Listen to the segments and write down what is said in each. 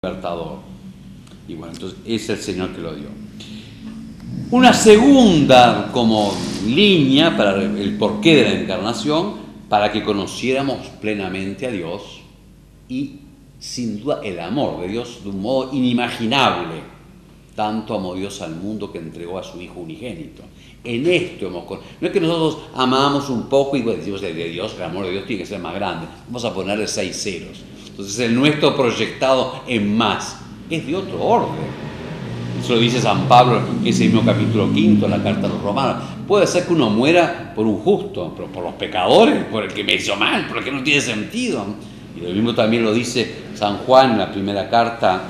libertador. Y bueno, entonces es el Señor que lo dio. Una segunda como línea para el porqué de la encarnación, para que conociéramos plenamente a Dios y sin duda el amor de Dios de un modo inimaginable. Tanto amó Dios al mundo que entregó a su Hijo unigénito. En esto no es que nosotros amamos un poco y decimos de Dios, el amor de Dios tiene que ser más grande. Vamos a ponerle 6 ceros. Entonces el nuestro proyectado en más es de otro orden. Eso lo dice San Pablo en ese mismo capítulo 5 de la carta a los romanos. Puede ser que uno muera por un justo, pero por los pecadores, por el que me hizo mal, por el que no tiene sentido. Y lo mismo también lo dice San Juan en la primera carta,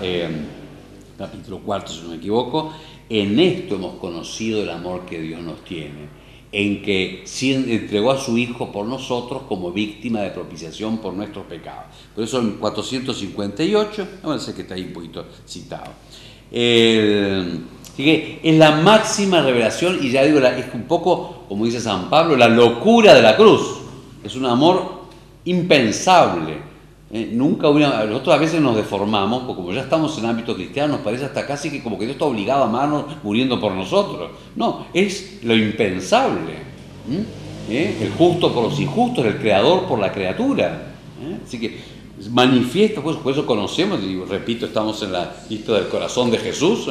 capítulo 4 si no me equivoco. En esto hemos conocido el amor que Dios nos tiene, en que entregó a su Hijo por nosotros como víctima de propiciación por nuestros pecados. Por eso en 458, bueno, sé que está ahí un poquito citado. Así que es la máxima revelación, y ya digo, es un poco, como dice San Pablo, la locura de la cruz. Es un amor impensable. Nosotros a veces nos deformamos, porque como ya estamos en ámbito cristiano, nos parece hasta casi que como que Dios está obligado a amarnos muriendo por nosotros. No, es lo impensable. El justo por los injustos, el creador por la criatura. Así que manifiesta, pues, por eso conocemos, y repito, estamos en la lista del corazón de Jesús,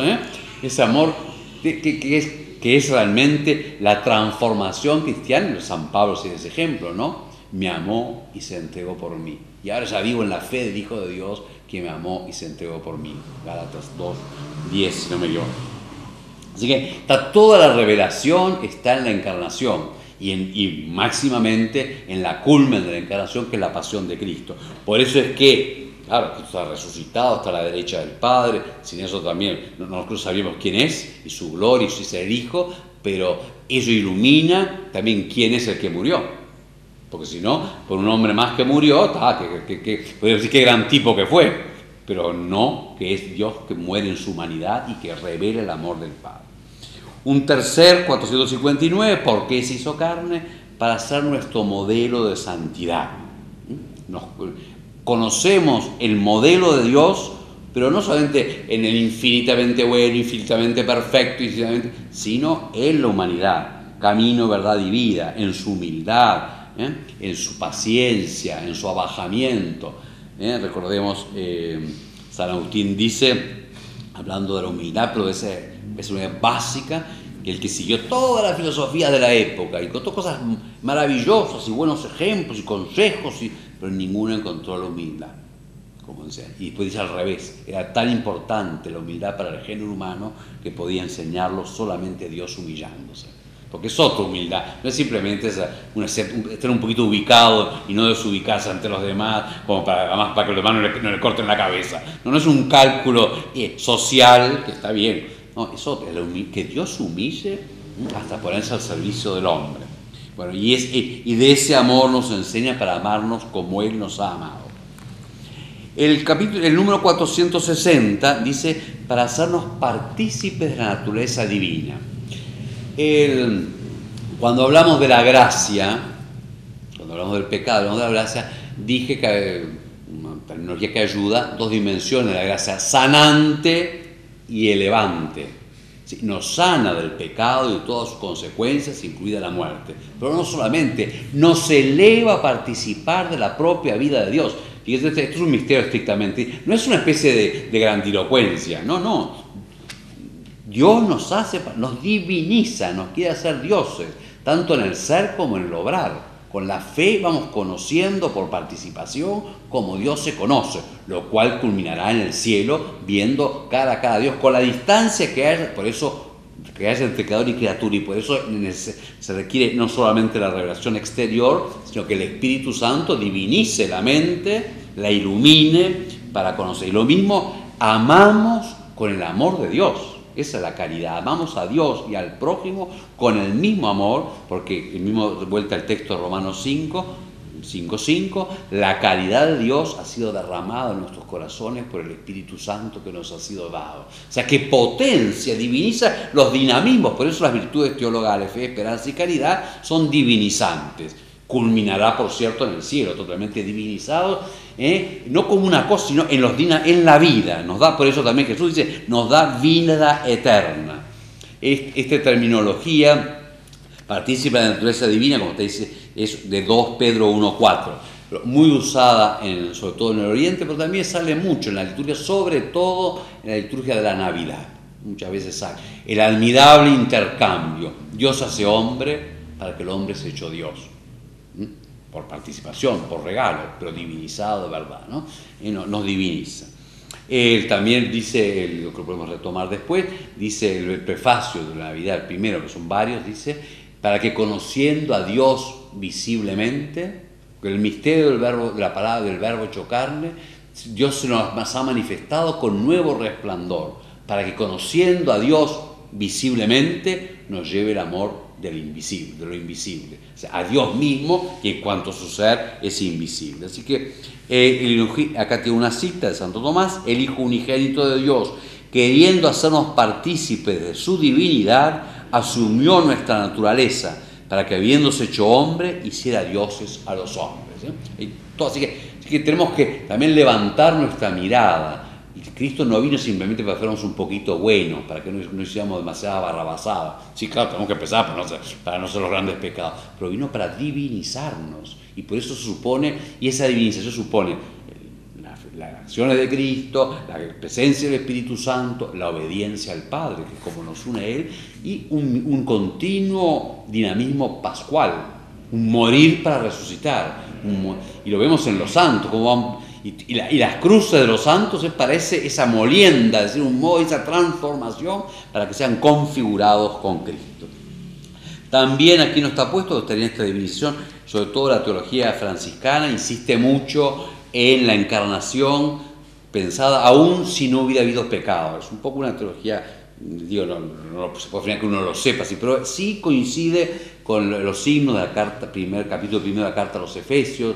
ese amor que es realmente la transformación cristiana. San Pablo es ese ejemplo, ¿no? Me amó y se entregó por mí. Y ahora ya vivo en la fe del Hijo de Dios que me amó y se entregó por mí. Gálatas 2:10, si no me equivoco. Así que toda la revelación está en la encarnación y máximamente en la culmen de la encarnación, que es la pasión de Cristo. Por eso es que, claro, Cristo está resucitado, está a la derecha del Padre. Sin eso también nosotros sabemos quién es y su gloria y su ser el Hijo, pero eso ilumina también quién es el que murió. Porque si no, por un hombre más que murió, podría decir qué gran tipo que fue, pero no, que es Dios que muere en su humanidad y que revela el amor del Padre. Un tercer, 459, ¿por qué se hizo carne? Para ser nuestro modelo de santidad. Conocemos el modelo de Dios, pero no solamente en el infinitamente bueno, infinitamente perfecto, sino en la humanidad, camino, verdad y vida, en su humildad, en su paciencia, en su abajamiento. Recordemos, San Agustín dice, hablando de la humildad, pero es una humildad básica, que el que siguió toda la filosofía de la época y contó cosas maravillosas y buenos ejemplos y consejos, pero en ninguno encontró la humildad. Como decía. Y después dice al revés, era tan importante la humildad para el género humano que podía enseñarlo solamente Dios humillándose. Porque es otra humildad, no es simplemente estar un poquito ubicado y no desubicarse ante los demás, como para que los demás no le corten la cabeza. No es un cálculo social, que está bien, no, es otra, que Dios humille hasta ponerse al servicio del hombre. Bueno, y de ese amor nos enseña para amarnos como Él nos ha amado. El número 460 dice, para hacernos partícipes de la naturaleza divina. Cuando hablamos de la gracia, cuando hablamos del pecado, hablamos de la gracia, dije que una terminología que ayuda, 2 dimensiones de la gracia, sanante y elevante. ¿Sí? Nos sana del pecado y de todas sus consecuencias, incluida la muerte. Pero no solamente, nos eleva a participar de la propia vida de Dios. Fíjense, esto es un misterio estrictamente, no es una especie de grandilocuencia, no. Dios nos diviniza, nos quiere hacer dioses, tanto en el ser como en el obrar. Con la fe vamos conociendo por participación como Dios se conoce, lo cual culminará en el cielo viendo cara a cada Dios, con la distancia que hay, por eso que haya entre creador y criatura, y por eso se requiere no solamente la revelación exterior, sino que el Espíritu Santo divinice la mente, la ilumine para conocer. Y lo mismo, amamos con el amor de Dios. Esa es la caridad, amamos a Dios y al prójimo con el mismo amor, porque el mismo, vuelta al texto de Romanos 5:5, la caridad de Dios ha sido derramada en nuestros corazones por el Espíritu Santo que nos ha sido dado. O sea, que potencia, diviniza los dinamismos, por eso las virtudes teologales, fe, esperanza y caridad, son divinizantes. culminará, por cierto, en el cielo, totalmente divinizado, no como una cosa, sino en la vida. Nos da, por eso también Jesús dice, nos da vida eterna. Esta terminología, partícipe de la naturaleza divina, como usted dice, es de 2 Pedro 1:4, muy usada sobre todo en el Oriente, pero también sale mucho en la liturgia, sobre todo en la liturgia de la Navidad. Muchas veces sale el admirable intercambio. Dios hace hombre para que el hombre se hecho Dios. Por participación, por regalo, pero divinizado de verdad, ¿no? Nos diviniza. Él también dice, lo que podemos retomar después, dice el prefacio de la Navidad, el primero, que son varios, dice, para que conociendo a Dios visiblemente, el misterio del verbo, de la palabra del verbo hecho carne, Dios se nos ha manifestado con nuevo resplandor, para que conociendo a Dios visiblemente nos lleve el amor de lo invisible, o sea, a Dios mismo, que en cuanto a su ser es invisible. Así que acá tiene una cita de Santo Tomás: el Hijo unigénito de Dios, queriendo hacernos partícipes de su divinidad, asumió nuestra naturaleza, para que habiéndose hecho hombre, hiciera dioses a los hombres. Así que tenemos que también levantar nuestra mirada. Y Cristo no vino simplemente para que fuéramos un poquito buenos, para que no hiciéramos demasiada barrabasada. Sí, claro, tenemos que empezar para no ser los grandes pecados, pero vino para divinizarnos. Y por eso se supone, y esa divinización supone las acciones de Cristo, la presencia del Espíritu Santo, la obediencia al Padre, que es como nos une a Él, y un continuo dinamismo pascual, un morir para resucitar. Y lo vemos en los santos, como van. Y las cruces de los santos es para esa molienda, es decir, un modo, esa transformación para que sean configurados con Cristo. También aquí no está puesto, estaría en esta división, sobre todo la teología franciscana insiste mucho en la encarnación pensada aún si no hubiera habido pecado. Es un poco una teología, digo, no se puede afirmar que uno lo sepa, pero sí coincide con los signos de la carta, capítulo primero de la carta a los Efesios,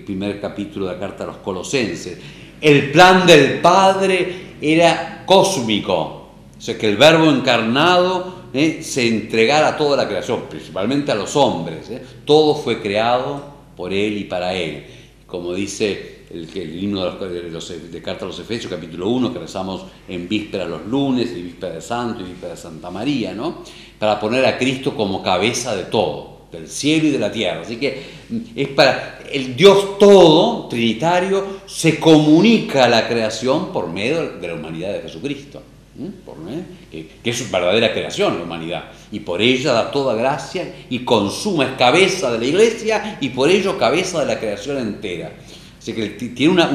primer capítulo de la carta a los Colosenses. El plan del Padre era cósmico, o sea, que el Verbo encarnado se entregara a toda la creación, principalmente a los hombres. Todo fue creado por Él y para Él. Como dice el himno de carta a los Efesios, capítulo 1, que rezamos en víspera los lunes, y víspera de Santo y víspera de Santa María, ¿no? Para poner a Cristo como cabeza de todo, del cielo y de la tierra. Así que es para el Dios todo, trinitario, se comunica a la creación por medio de la humanidad de Jesucristo, que es su verdadera creación, la humanidad, y por ella da toda gracia y consuma, es cabeza de la Iglesia y por ello cabeza de la creación entera. Así que tiene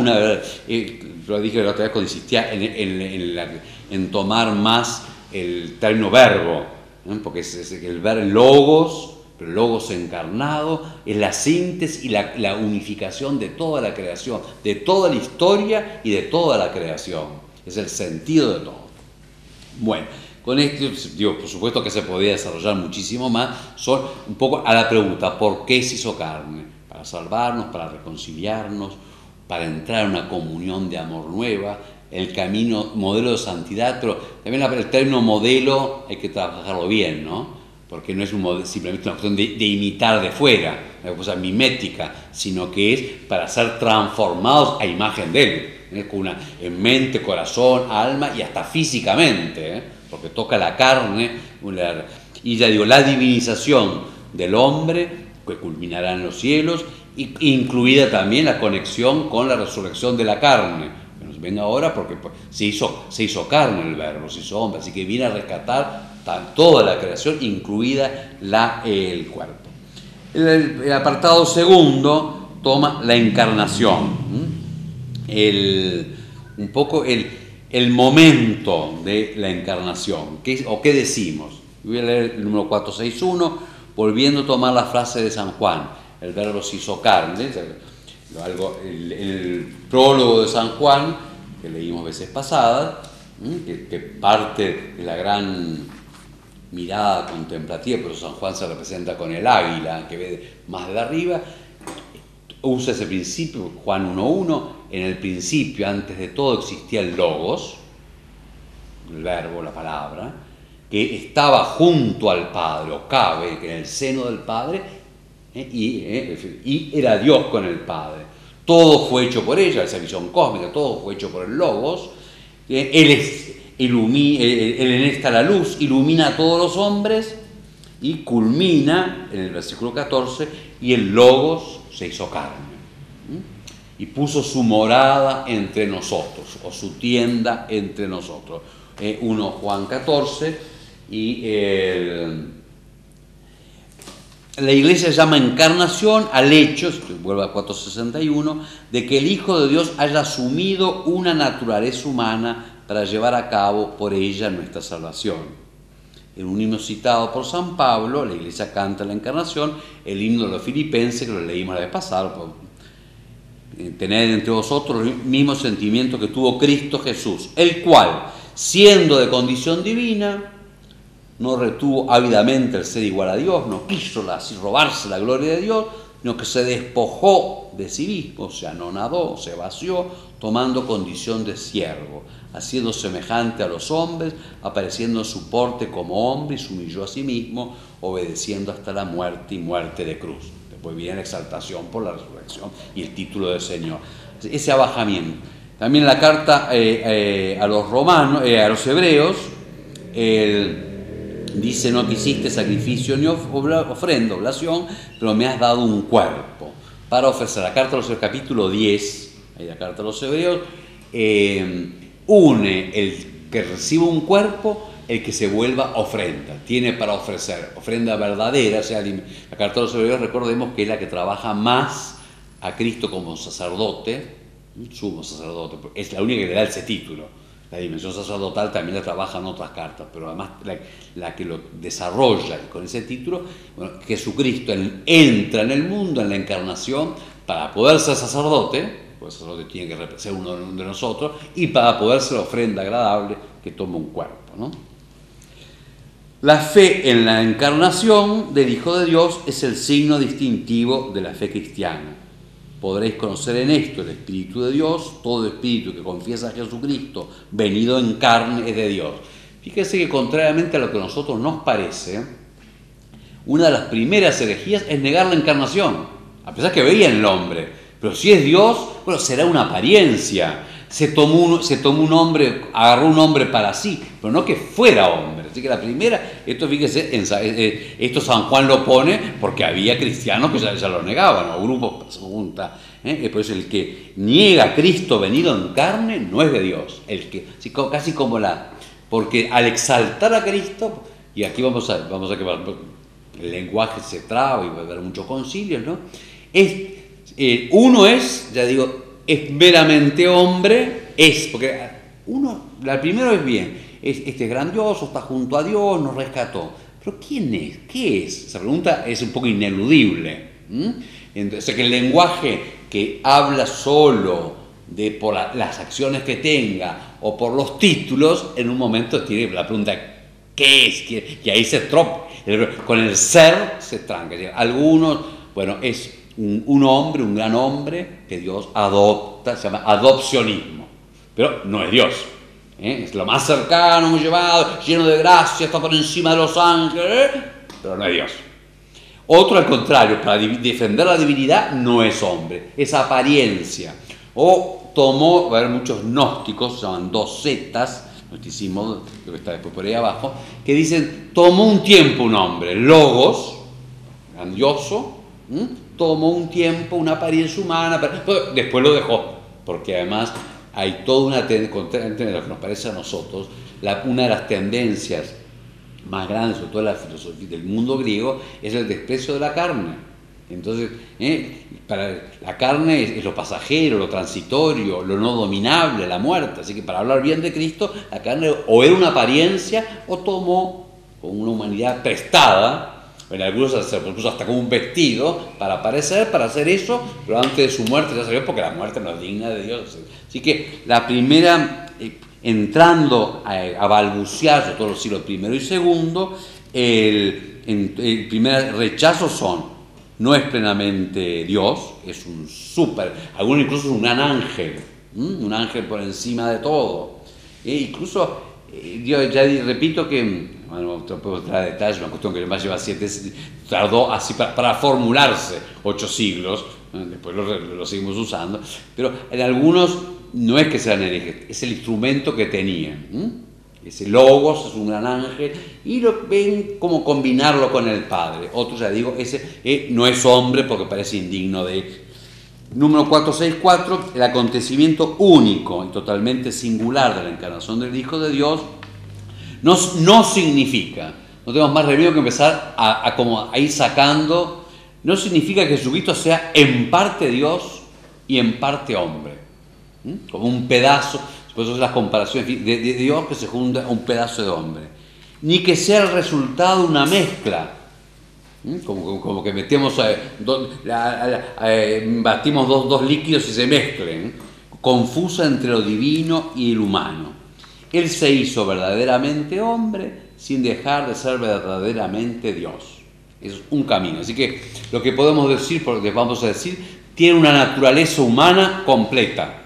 lo dije la otra vez cuando insistía en tomar más el término verbo, ¿no? Porque es el ver logos, pero el logos encarnado es la síntesis y la unificación de toda la creación, de toda la historia y de toda la creación. Es el sentido de todo. Bueno, con esto, digo, por supuesto que se podría desarrollar muchísimo más, son un poco a la pregunta, ¿por qué se hizo carne? Para salvarnos, para reconciliarnos, para entrar en una comunión de amor nueva, el camino, modelo de santidad, pero también el término modelo hay que trabajarlo bien, ¿no? Porque no es simplemente una cuestión de imitar de fuera, una cosa mimética, sino que es para ser transformados a imagen de Él, en mente, corazón, alma y hasta físicamente, porque toca la carne, y ya digo, la divinización del hombre, que culminará en los cielos, incluida también la conexión con la resurrección de la carne, que nos ven ahora porque se hizo carne el Verbo, se hizo hombre, así que viene a rescatar toda la creación, incluida el cuerpo. El apartado segundo toma la encarnación, un poco el momento de la encarnación, ¿qué decimos? Voy a leer el número 461, volviendo a tomar la frase de San Juan, el Verbo se hizo carne, el prólogo de San Juan, que leímos veces pasadas, que parte de la gran mirada contemplativa, pero San Juan se representa con el águila, que ve más de arriba, usa ese principio, Juan 1.1, en el principio, antes de todo, existía el Logos, el Verbo, la palabra, que estaba junto al Padre, o cabe, que en el seno del Padre, y era Dios con el Padre. Todo fue hecho por ella, esa visión cósmica, todo fue hecho por el Logos. Él en esta la luz, ilumina a todos los hombres y culmina en el versículo 14, y el Logos se hizo carne y puso su morada entre nosotros, o su tienda entre nosotros. 1 Juan 14, y la Iglesia llama encarnación al hecho, vuelvo a 461, de que el Hijo de Dios haya asumido una naturaleza humana para llevar a cabo por ella nuestra salvación. En un himno citado por San Pablo, la Iglesia canta la encarnación, el himno de los Filipenses, que lo leímos la vez pasada, tener entre vosotros los mismos sentimientos que tuvo Cristo Jesús, el cual, siendo de condición divina, no retuvo ávidamente el ser igual a Dios, no quiso así robarse la gloria de Dios, sino que se despojó de sí mismo, se anonadó, se vació, tomando condición de siervo, haciendo semejante a los hombres, apareciendo en su porte como hombre, y se humilló a sí mismo, obedeciendo hasta la muerte y muerte de cruz. Después viene la exaltación por la resurrección y el título de Señor. Ese abajamiento. También la carta a los romanos, a los hebreos, dice: no quisiste sacrificio ni ofrenda, oblación, pero me has dado un cuerpo para ofrecer. La carta a los hebreos, capítulo 10, ahí la carta a los hebreos, une el que recibe un cuerpo, el que se vuelva ofrenda, tiene para ofrecer, ofrenda verdadera. O sea, la carta a los hebreos, recordemos que es la que trabaja más a Cristo como sacerdote, sumo sacerdote, es la única que le da ese título. La dimensión sacerdotal también la trabajan otras cartas, pero además la que lo desarrolla con ese título, bueno, Jesucristo entra en el mundo, en la encarnación, para poder ser sacerdote, porque el sacerdote tiene que ser uno de nosotros, y para poder ser ofrenda agradable que toma un cuerpo, ¿no? La fe en la encarnación del Hijo de Dios es el signo distintivo de la fe cristiana. Podréis conocer en esto el Espíritu de Dios. Todo espíritu que confiesa a Jesucristo venido en carne es de Dios. Fíjese que, contrariamente a lo que a nosotros nos parece, una de las primeras herejías es negar la encarnación, a pesar que veían el hombre. Pero si es Dios, bueno, será una apariencia. Se tomó un hombre, agarró un hombre para sí, pero no que fuera hombre. Así que la primera, esto fíjese, esto San Juan lo pone porque había cristianos que ya lo negaban, o grupos, pregunta. Por eso el que niega a Cristo venido en carne no es de Dios. Casi como porque al exaltar a Cristo, y aquí vamos a que el lenguaje se traba y va a haber muchos concilios, ¿no? Uno es, ya digo, es meramente hombre, porque la primera es bien, este es grandioso, está junto a Dios, nos rescató. Pero ¿quién es? ¿Qué es? Esa pregunta es un poco ineludible. Entonces, que el lenguaje que habla solo por las acciones que tenga o por los títulos, en un momento tiene la pregunta ¿qué es? Y ahí se tropa, con el ser se tranca. Algunos, bueno, es un hombre, un gran hombre que Dios adopta, se llama adopcionismo, pero no es Dios, es lo más cercano, muy llevado, lleno de gracia, está por encima de los ángeles, pero no es Dios. Otro, al contrario, para defender la divinidad, no es hombre, es apariencia. O va a haber muchos gnósticos, se llaman docetas, gnosticismo, lo que está después por ahí abajo, que dicen: tomó un tiempo un hombre, logos, grandioso, tomó un tiempo, una apariencia humana, pero después lo dejó, porque además hay toda una tendencia, lo que nos parece a nosotros, una de las tendencias más grandes, sobre todo en la filosofía del mundo griego, es el desprecio de la carne. Entonces, para la carne es lo pasajero, lo transitorio, lo no dominable, la muerte. Así que para hablar bien de Cristo, la carne o era una apariencia o tomó con una humanidad prestada. En algunos se puso hasta como un vestido para aparecer, para hacer eso, pero antes de su muerte ya salió, porque la muerte no es digna de Dios. Así que la primera, entrando a balbucear, sobre todo los siglos I y II, el primer rechazo no es plenamente Dios, es un algunos incluso es un gran ángel, un ángel por encima de todo. Incluso, yo ya repito que no puedo entrar en detalles, una cuestión que además lleva tardó así para formularse 8 siglos, después lo seguimos usando, pero en algunos no es que sean herejes, es el instrumento que tenían. Ese logos es un gran ángel y lo ven como combinarlo con el Padre. Otros, ya digo, ese no es hombre porque parece indigno de... Número 464, el acontecimiento único y totalmente singular de la encarnación del Hijo de Dios no significa, no tenemos más remedio que empezar a ir sacando, no significa que Jesucristo sea en parte Dios y en parte hombre, como un pedazo, por eso es la comparación de Dios que se junta a un pedazo de hombre, ni que sea el resultado de una mezcla. Como que metemos, batimos dos líquidos y se mezclen, confusa entre lo divino y el humano. Él se hizo verdaderamente hombre sin dejar de ser verdaderamente Dios. Es un camino. Así que lo que podemos decir, porque vamos a decir, tiene una naturaleza humana completa.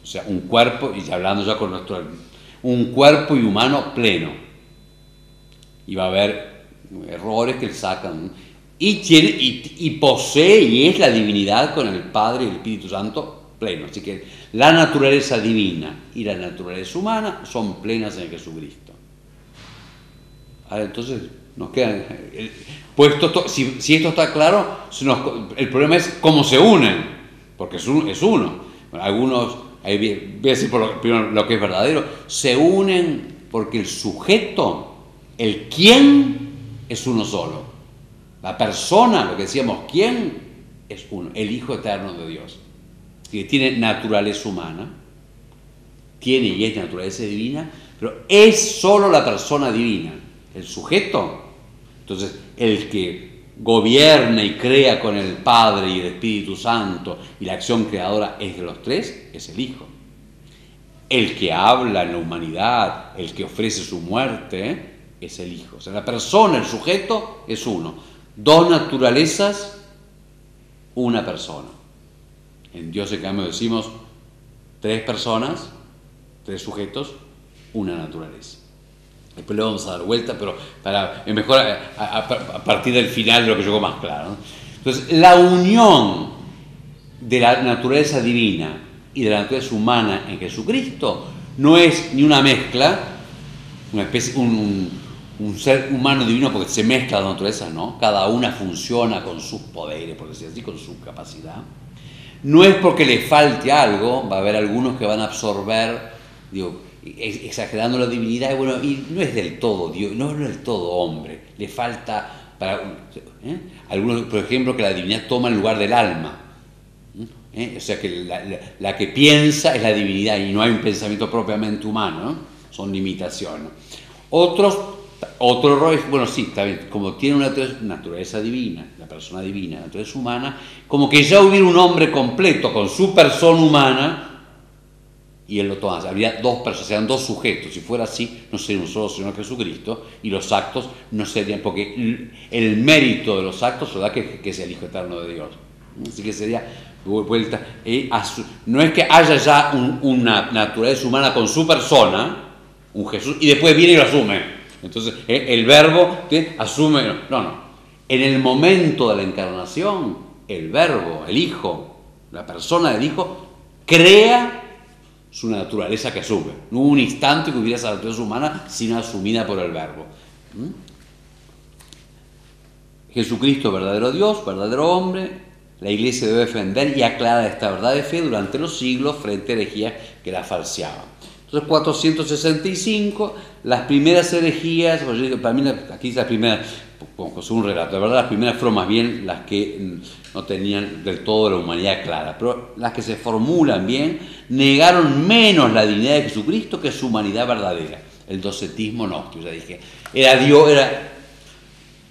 O sea, un cuerpo, y hablando ya con un cuerpo y humano pleno. Y va a haber errores que le sacan, y posee y es la divinidad con el Padre y el Espíritu Santo pleno. Así que la naturaleza divina y la naturaleza humana son plenas en Jesucristo. Ahora, entonces nos quedan, si esto está claro, el problema es cómo se unen, porque es uno. Bueno, algunos, voy a decir primero lo que es verdadero, se unen porque el sujeto, el quién, es uno solo. La persona, lo que decíamos, ¿quién? Es uno, el Hijo eterno de Dios. Que tiene naturaleza humana, tiene y es naturaleza divina, pero es solo la persona divina. El sujeto, entonces, el que gobierna y crea con el Padre y el Espíritu Santo, y la acción creadora es de los tres, es el Hijo. El que habla en la humanidad, el que ofrece su muerte, es el Hijo. O sea, la persona, el sujeto, es uno. Dos naturalezas, una persona. En Dios, en cambio, decimos 3 personas, 3 sujetos, una naturaleza. Después le vamos a dar vuelta, pero es mejor a partir del final de lo que llegó más claro, ¿no? Entonces, la unión de la naturaleza divina y de la naturaleza humana en Jesucristo no es ni una mezcla, una especie, un ser humano divino porque se mezcla la naturaleza, ¿no? Cada una funciona con sus poderes, por decir así, con su capacidad. No es porque le falte algo, va a haber algunos que van a absorber, exagerando la divinidad, y no es del todo Dios, no es del todo hombre, le falta algunos, por ejemplo, que la divinidad toma el lugar del alma, o sea que la que piensa es la divinidad y no hay un pensamiento propiamente humano, ¿no? Son limitaciones. Otro error es, sí, está bien, como tiene una naturaleza divina, la persona divina, la naturaleza humana, como que ya hubiera un hombre completo con su persona humana, y él lo toma, habría 2 personas, serían 2 sujetos. Si fuera así, no sería un solo Señor Jesucristo, y los actos no serían, porque el mérito de los actos lo da que es el Hijo eterno de Dios. Así que sería vuelta, no es que haya ya una naturaleza humana con su persona, un Jesús, y después viene y lo asume. Entonces, el verbo asume, no. En el momento de la encarnación, el verbo, el Hijo, la persona del Hijo, crea su naturaleza que asume. No hubo un instante que hubiera esa naturaleza humana sino asumida por el verbo. Jesucristo, verdadero Dios, verdadero hombre, la Iglesia debe defender y aclarar esta verdad de fe durante los siglos frente a herejías que la falseaban. Entonces, 465, las primeras herejías, para mí aquí las primeras, según un relato, la verdad las primeras fueron más bien las que no tenían del todo la humanidad clara, pero las que se formulan bien negaron menos la divinidad de Jesucristo que su humanidad verdadera, el docetismo gnóstico, ya dije, era Dios,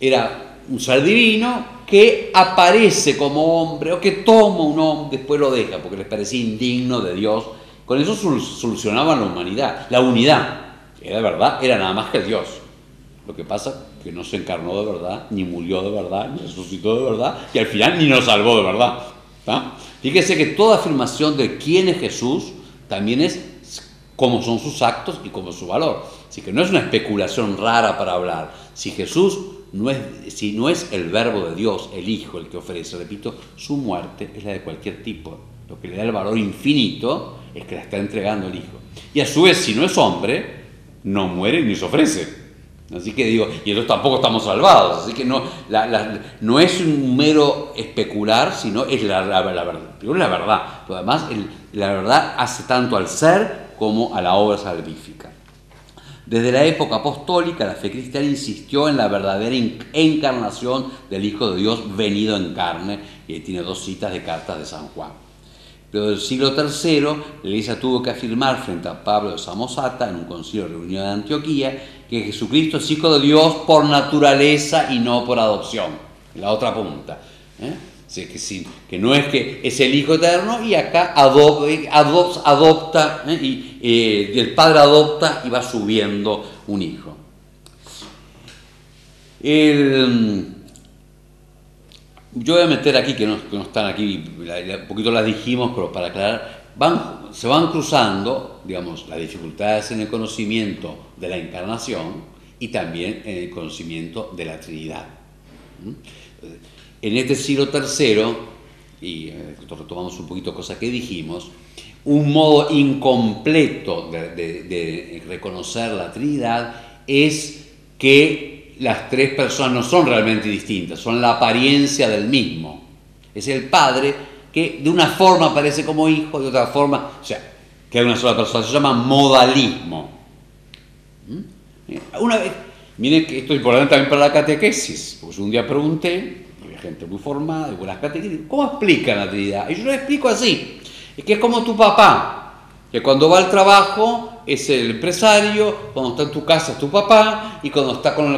era un ser divino que aparece como hombre o que toma un hombre, después lo deja porque les parecía indigno de Dios. Con eso solucionaban la humanidad, la unidad. Era verdad, era nada más que Dios. Lo que pasa es que no se encarnó de verdad, ni murió de verdad, ni resucitó de verdad, y al final ni nos salvó de verdad. ¿Tá? Fíjese que toda afirmación de quién es Jesús también es cómo son sus actos y cómo es su valor. Así que no es una especulación rara para hablar. Si Jesús si no es el verbo de Dios, el Hijo, el que ofrece, repito, su muerte es la de cualquier tipo. Lo que le da el valor infinito es que la está entregando el Hijo. Y a su vez, si no es hombre, no muere ni se ofrece. Así que digo, y nosotros tampoco estamos salvados, así que no, no es un mero especular, sino es la verdad. Primero la verdad, pero además la verdad hace tanto al ser como a la obra salvífica. Desde la época apostólica, la fe cristiana insistió en la verdadera encarnación del Hijo de Dios venido en carne, y tiene 2 citas de cartas de San Juan. Pero del siglo III, la Iglesia tuvo que afirmar frente a Pablo de Samosata, en un concilio reunido de Antioquía, que Jesucristo es Hijo de Dios por naturaleza y no por adopción. La otra punta. O sea, que no es que es el Hijo eterno y acá adopta, y el Padre adopta y va subiendo un hijo. Yo voy a meter aquí, que no están aquí, un poquito las dijimos, pero para aclarar, se van cruzando, digamos, las dificultades en el conocimiento de la encarnación y también en el conocimiento de la Trinidad. En este siglo III, y retomamos un poquito cosas que dijimos, un modo incompleto de reconocer la Trinidad es que las 3 personas no son realmente distintas, son la apariencia del mismo. Es el Padre que de una forma aparece como Hijo, de otra forma, o sea, que es una sola persona, se llama modalismo. Una vez, miren que esto es importante también para la catequesis, porque un día pregunté, gente muy formada, de buenas catequesis, ¿cómo explican la Trinidad? Y yo lo explico así, es que es como tu papá, que cuando va al trabajo es el empresario, cuando está en tu casa es tu papá, y cuando está con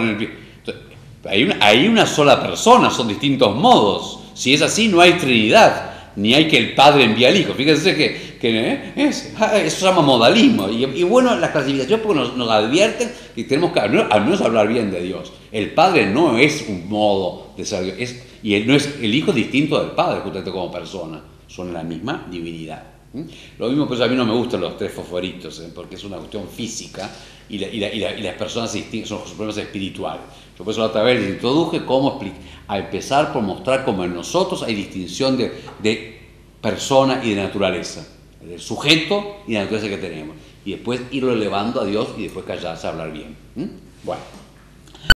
el... Hay una sola persona, son distintos modos. Si es así, no hay Trinidad, ni hay que el Padre envía al Hijo. Fíjense que eso se llama modalismo. Y bueno, las clasificaciones porque nos advierten que tenemos que al menos hablar bien de Dios. El Padre no es un modo de ser Dios, y no es el Hijo distinto del Padre, justamente como persona. Son la misma divinidad. Lo mismo, pues a mí no me gustan los 3 fosforitos, porque es una cuestión física y las personas son los problemas espirituales. Yo por eso la otra vez les introduje a empezar por mostrar cómo en nosotros hay distinción de persona y de naturaleza, del sujeto y de la naturaleza que tenemos, y después irlo elevando a Dios y después callarse a hablar bien. Bueno.